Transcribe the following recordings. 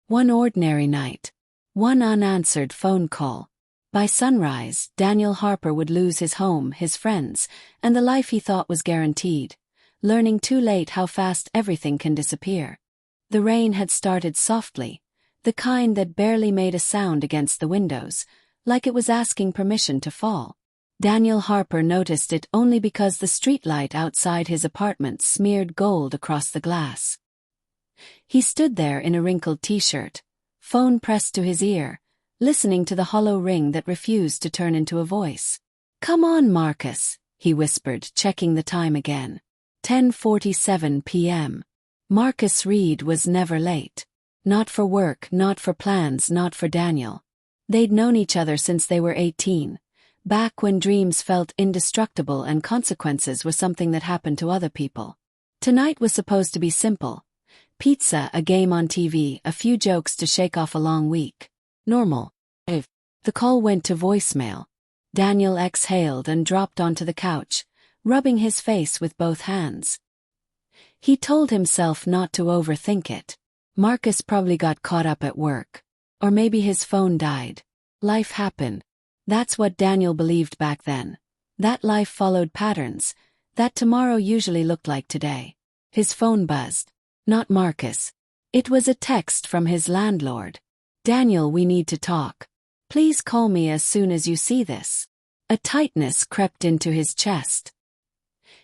One ordinary night. One unanswered phone call. By sunrise, Daniel Harper would lose his home, his friends, and the life he thought was guaranteed, learning too late how fast everything can disappear. The rain had started softly, the kind that barely made a sound against the windows, like it was asking permission to fall. Daniel Harper noticed it only because the streetlight outside his apartment smeared gold across the glass. He stood there in a wrinkled t-shirt, phone pressed to his ear, listening to the hollow ring that refused to turn into a voice. "Come on, Marcus," he whispered, checking the time again. 10:47 p.m. Marcus Reed was never late. Not for work, not for plans, not for Daniel. They'd known each other since they were 18, back when dreams felt indestructible and consequences were something that happened to other people. Tonight was supposed to be simple. Pizza, a game on TV, a few jokes to shake off a long week. Normal. The call went to voicemail. Daniel exhaled and dropped onto the couch, rubbing his face with both hands. He told himself not to overthink it. Marcus probably got caught up at work. Or maybe his phone died. Life happened. That's what Daniel believed back then. That life followed patterns, that tomorrow usually looked like today. His phone buzzed. Not Marcus. It was a text from his landlord. "Daniel, we need to talk. Please call me as soon as you see this." A tightness crept into his chest.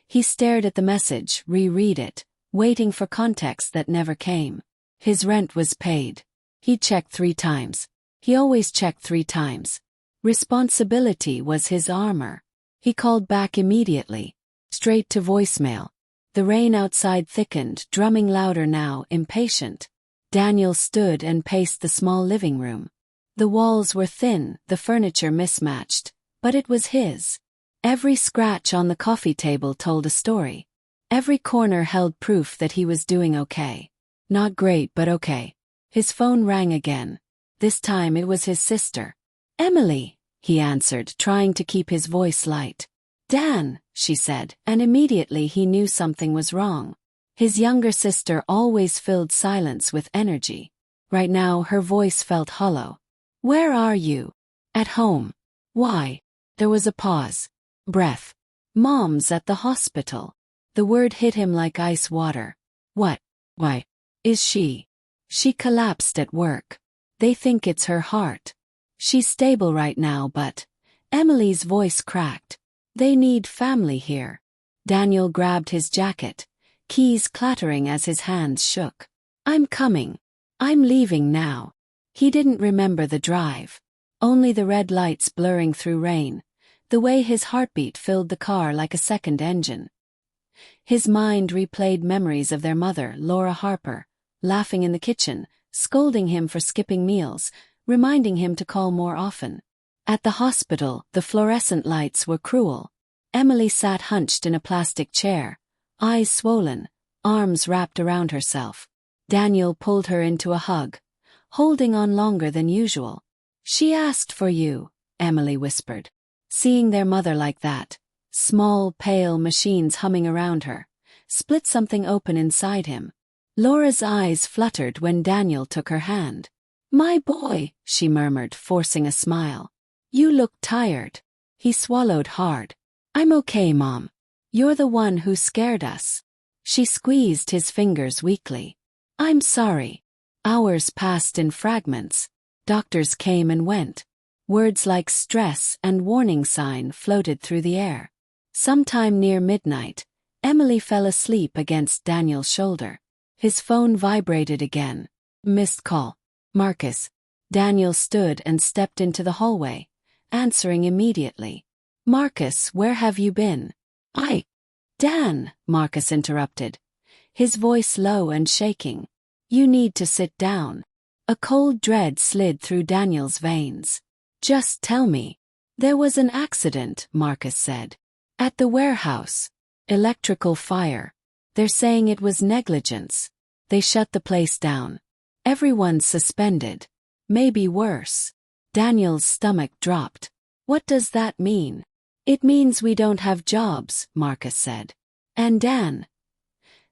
He stared at the message, reread it, waiting for context that never came. His rent was paid. He checked 3 times. He always checked 3 times. Responsibility was his armor. He called back immediately, straight to voicemail. The rain outside thickened, drumming louder now, impatient. Daniel stood and paced the small living room. The walls were thin, the furniture mismatched, but it was his. Every scratch on the coffee table told a story. Every corner held proof that he was doing okay. Not great, but okay. His phone rang again. This time it was his sister. "Emily," he answered, trying to keep his voice light. "Dan," she said, and immediately he knew something was wrong. His younger sister always filled silence with energy. Right now her voice felt hollow. "Where are you?" "At home." "Why?" There was a pause. Breath. "Mom's at the hospital." The word hit him like ice water. "What? Why? Is she?" "She collapsed at work. They think it's her heart. She's stable right now, but..." Emily's voice cracked. "They need family here." Daniel grabbed his jacket, keys clattering as his hands shook. "I'm coming. I'm leaving now." He didn't remember the drive. Only the red lights blurring through rain, the way his heartbeat filled the car like a second engine. His mind replayed memories of their mother, Laura Harper, laughing in the kitchen, scolding him for skipping meals, reminding him to call more often. At the hospital, the fluorescent lights were cruel. Emily sat hunched in a plastic chair, eyes swollen, arms wrapped around herself. Daniel pulled her into a hug, holding on longer than usual. "She asked for you," Emily whispered. Seeing their mother like that, small, pale machines humming around her, split something open inside him. Laura's eyes fluttered when Daniel took her hand. "My boy," she murmured, forcing a smile. "You look tired." He swallowed hard. "I'm okay, Mom. You're the one who scared us." She squeezed his fingers weakly. "I'm sorry." Hours passed in fragments. Doctors came and went. Words like stress and warning sign floated through the air. Sometime near midnight, Emily fell asleep against Daniel's shoulder. His phone vibrated again. Missed call. "Marcus." Daniel stood and stepped into the hallway, answering immediately. "Marcus, where have you been?" Dan," Marcus interrupted, his voice low and shaking. "You need to sit down." A cold dread slid through Daniel's veins. "Just tell me." "There was an accident," Marcus said. "At the warehouse. Electrical fire. They're saying it was negligence. They shut the place down. Everyone's suspended. Maybe worse." Daniel's stomach dropped. "What does that mean?" "It means we don't have jobs," Marcus said. "And Dan?"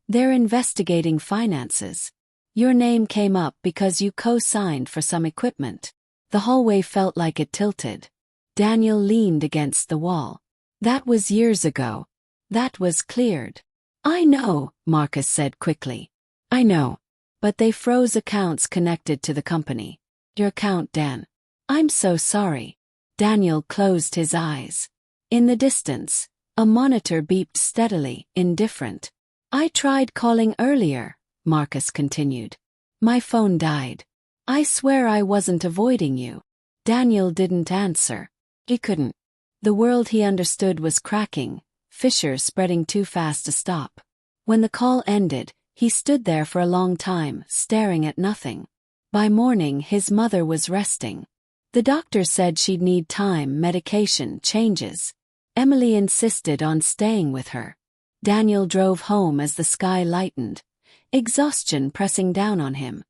"They're investigating finances." Your name came up because you co-signed for some equipment. The hallway felt like it tilted. Daniel leaned against the wall. That was years ago. That was cleared. I know, Marcus said quickly. I know. But they froze accounts connected to the company. Your account, Dan. I'm so sorry. Daniel closed his eyes. In the distance, a monitor beeped steadily, indifferent. I tried calling earlier, Marcus continued. My phone died. I swear I wasn't avoiding you. Daniel didn't answer. He couldn't. The world he understood was cracking, fissures spreading too fast to stop. When the call ended, he stood there for a long time, staring at nothing. By morning, his mother was resting. The doctor said she'd need time, medication, changes. Emily insisted on staying with her. Daniel drove home as the sky lightened, exhaustion pressing down on him.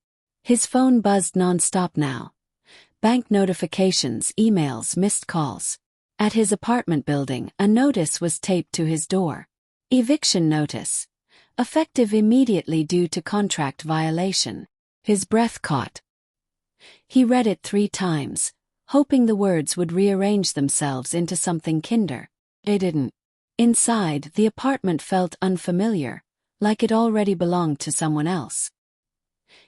His phone buzzed nonstop now. Bank notifications, emails, missed calls. At his apartment building, a notice was taped to his door. Eviction notice. Effective immediately due to contract violation. His breath caught. He read it 3 times, hoping the words would rearrange themselves into something kinder. They didn't. Inside, the apartment felt unfamiliar, like it already belonged to someone else.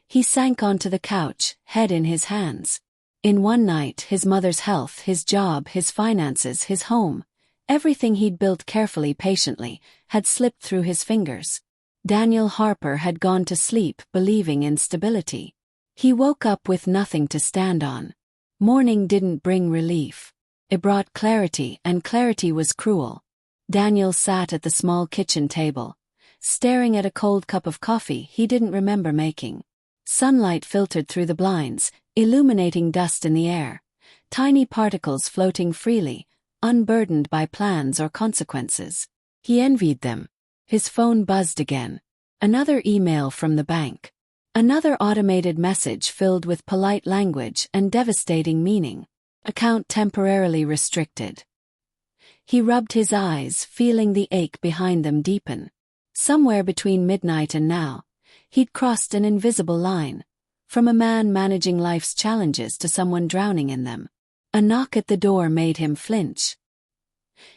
He sank onto the couch, head in his hands. In one night, his mother's health, his job, his finances, his home, everything he'd built carefully, patiently, had slipped through his fingers. Daniel Harper had gone to sleep believing in stability. He woke up with nothing to stand on. Morning didn't bring relief. It brought clarity, and clarity was cruel. Daniel sat at the small kitchen table, staring at a cold cup of coffee he didn't remember making. Sunlight filtered through the blinds, illuminating dust in the air, tiny particles floating freely, unburdened by plans or consequences. He envied them. His phone buzzed again. Another email from the bank. Another automated message filled with polite language and devastating meaning. Account temporarily restricted. He rubbed his eyes, feeling the ache behind them deepen. Somewhere between midnight and now, he'd crossed an invisible line, from a man managing life's challenges to someone drowning in them. A knock at the door made him flinch.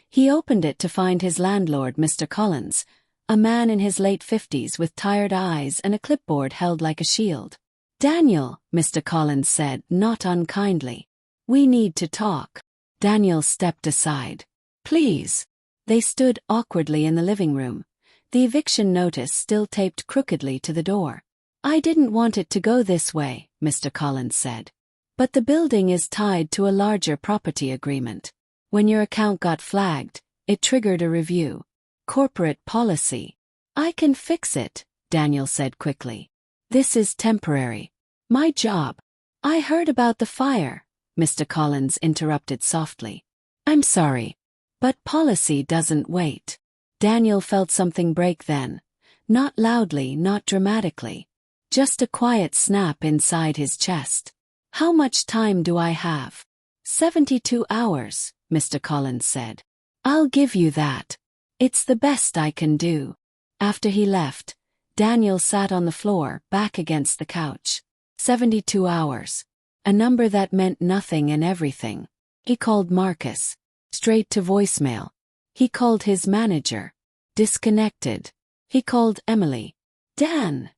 He opened it to find his landlord, Mr. Collins, a man in his late 50s with tired eyes and a clipboard held like a shield. Daniel, Mr. Collins said, not unkindly. We need to talk. Daniel stepped aside. Please. They stood awkwardly in the living room, the eviction notice still taped crookedly to the door. I didn't want it to go this way, Mr. Collins said. But the building is tied to a larger property agreement. When your account got flagged, it triggered a review. Corporate policy. I can fix it, Daniel said quickly. This is temporary. My job. I heard about the fire, Mr. Collins interrupted softly. I'm sorry. But policy doesn't wait. Daniel felt something break then. Not loudly, not dramatically. Just a quiet snap inside his chest. How much time do I have? 72 hours, Mr. Collins said. I'll give you that. It's the best I can do. After he left, Daniel sat on the floor, back against the couch. 72 hours. A number that meant nothing and everything. He called Marcus. Straight to voicemail. He called his manager. Disconnected. He called Emily. Dan.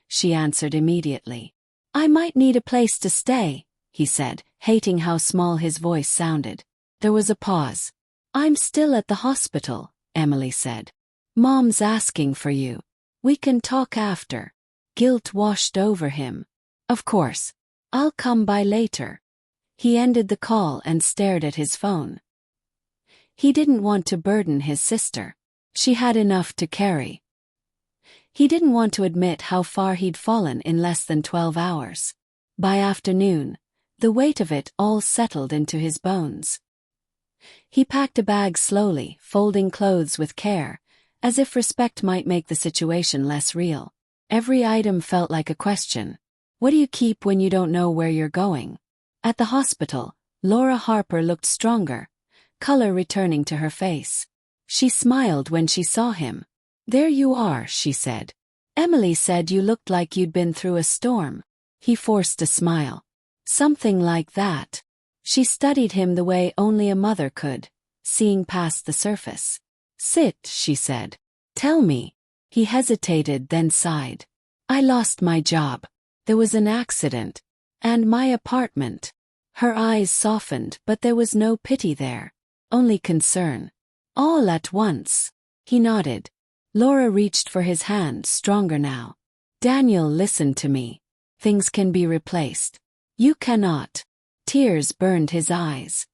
She answered immediately. I might need a place to stay, he said, hating how small his voice sounded. There was a pause. I'm still at the hospital, Emily said. Mom's asking for you. We can talk after. Guilt washed over him. Of course. I'll come by later. He ended the call and stared at his phone. He didn't want to burden his sister. She had enough to carry. He didn't want to admit how far he'd fallen in less than 12 hours. By afternoon, the weight of it all settled into his bones. He packed a bag slowly, folding clothes with care, as if respect might make the situation less real. Every item felt like a question. What do you keep when you don't know where you're going? At the hospital, Laura Harper looked stronger, color returning to her face. She smiled when she saw him. There you are, she said. Emily said you looked like you'd been through a storm. He forced a smile. Something like that. She studied him the way only a mother could, seeing past the surface. Sit, she said. Tell me. He hesitated, then sighed. I lost my job. There was an accident. And my apartment. Her eyes softened, but there was no pity there. Only concern. All at once. He nodded. Laura reached for his hand, stronger now. Daniel, listen to me. Things can be replaced. You cannot. Tears burned his eyes.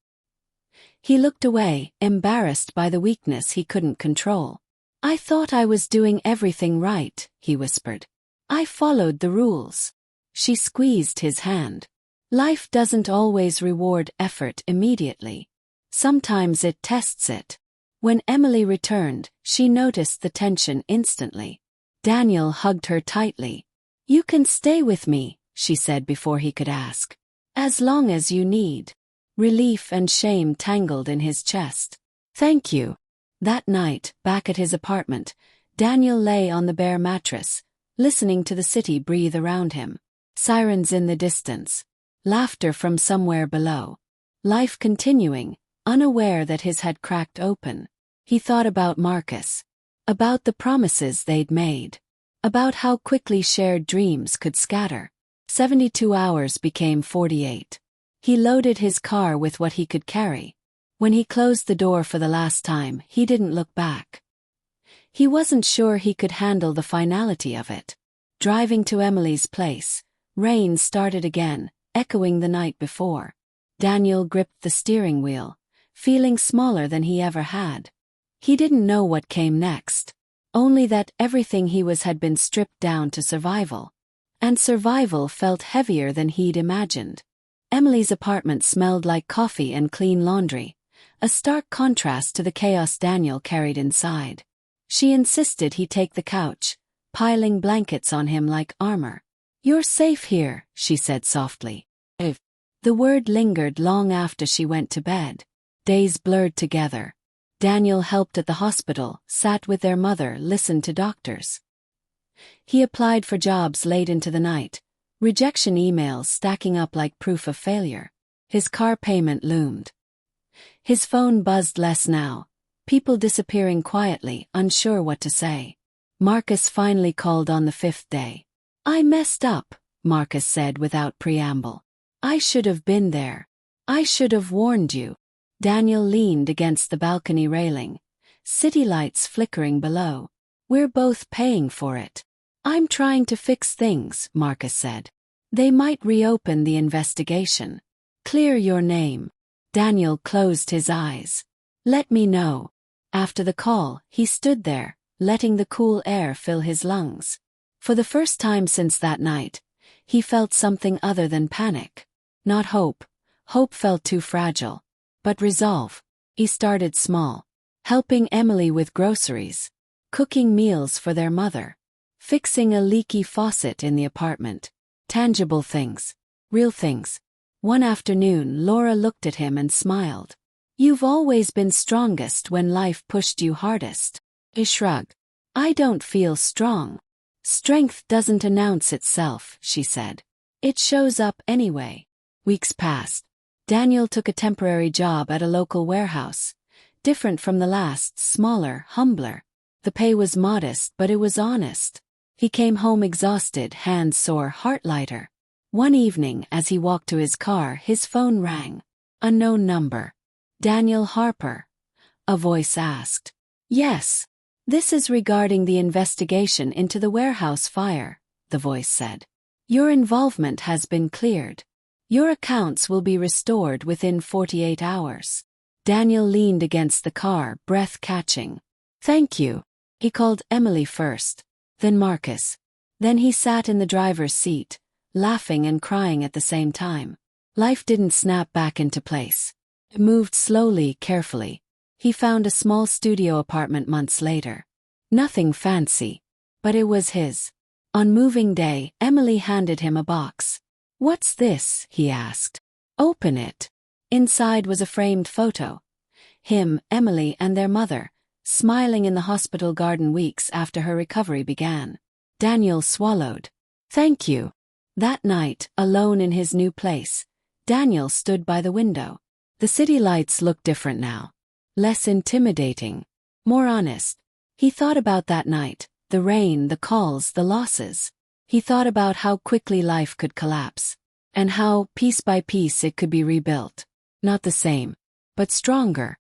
He looked away, embarrassed by the weakness he couldn't control. I thought I was doing everything right, he whispered. I followed the rules. She squeezed his hand. Life doesn't always reward effort immediately. Sometimes it tests it. When Emily returned, she noticed the tension instantly. Daniel hugged her tightly. You can stay with me, she said before he could ask. As long as you need. Relief and shame tangled in his chest. Thank you. That night, back at his apartment, Daniel lay on the bare mattress, listening to the city breathe around him. Sirens in the distance. Laughter from somewhere below. Life continuing, unaware that his had cracked open. He thought about Marcus. About the promises they'd made. About how quickly shared dreams could scatter. 72 hours became 48. He loaded his car with what he could carry. When he closed the door for the last time, he didn't look back. He wasn't sure he could handle the finality of it. Driving to Emily's place, rain started again, echoing the night before. Daniel gripped the steering wheel, feeling smaller than he ever had. He didn't know what came next, only that everything he was had been stripped down to survival. And survival felt heavier than he'd imagined. Emily's apartment smelled like coffee and clean laundry, a stark contrast to the chaos Daniel carried inside. She insisted he take the couch, piling blankets on him like armor. You're safe here, she said softly. If the word lingered long after she went to bed. Days blurred together. Daniel helped at the hospital, sat with their mother, listened to doctors. He applied for jobs late into the night, rejection emails stacking up like proof of failure. His car payment loomed. His phone buzzed less now, people disappearing quietly, unsure what to say. Marcus finally called on the 5th day. I messed up, Marcus said without preamble. I should have been there. I should have warned you. Daniel leaned against the balcony railing, city lights flickering below. We're both paying for it. I'm trying to fix things, Marcus said. They might reopen the investigation. Clear your name. Daniel closed his eyes. Let me know. After the call, he stood there, letting the cool air fill his lungs. For the first time since that night, he felt something other than panic. Not hope. Hope felt too fragile. But resolve. He started small. Helping Emily with groceries. Cooking meals for their mother. Fixing a leaky faucet in the apartment. Tangible things. Real things. One afternoon, Laura looked at him and smiled. You've always been strongest when life pushed you hardest. He shrugged. I don't feel strong. Strength doesn't announce itself, she said. It shows up anyway. Weeks passed. Daniel took a temporary job at a local warehouse. Different from the last, smaller, humbler. The pay was modest, but it was honest. He came home exhausted, hands sore, heart lighter. One evening, as he walked to his car, his phone rang. Unknown number. Daniel Harper. A voice asked. Yes. This is regarding the investigation into the warehouse fire, the voice said. Your involvement has been cleared. Your accounts will be restored within 48 hours. Daniel leaned against the car, breath catching. Thank you. He called Emily first, then Marcus. Then he sat in the driver's seat, laughing and crying at the same time. Life didn't snap back into place. It moved slowly, carefully. He found a small studio apartment months later. Nothing fancy, but it was his. On moving day, Emily handed him a box. What's this? He asked. Open it. Inside was a framed photo. Him, Emily, and their mother, smiling in the hospital garden weeks after her recovery began. Daniel swallowed. Thank you. That night, alone in his new place, Daniel stood by the window. The city lights looked different now. Less intimidating. More honest. He thought about that night, the rain, the calls, the losses. He thought about how quickly life could collapse. And how, piece by piece, it could be rebuilt. Not the same, but stronger.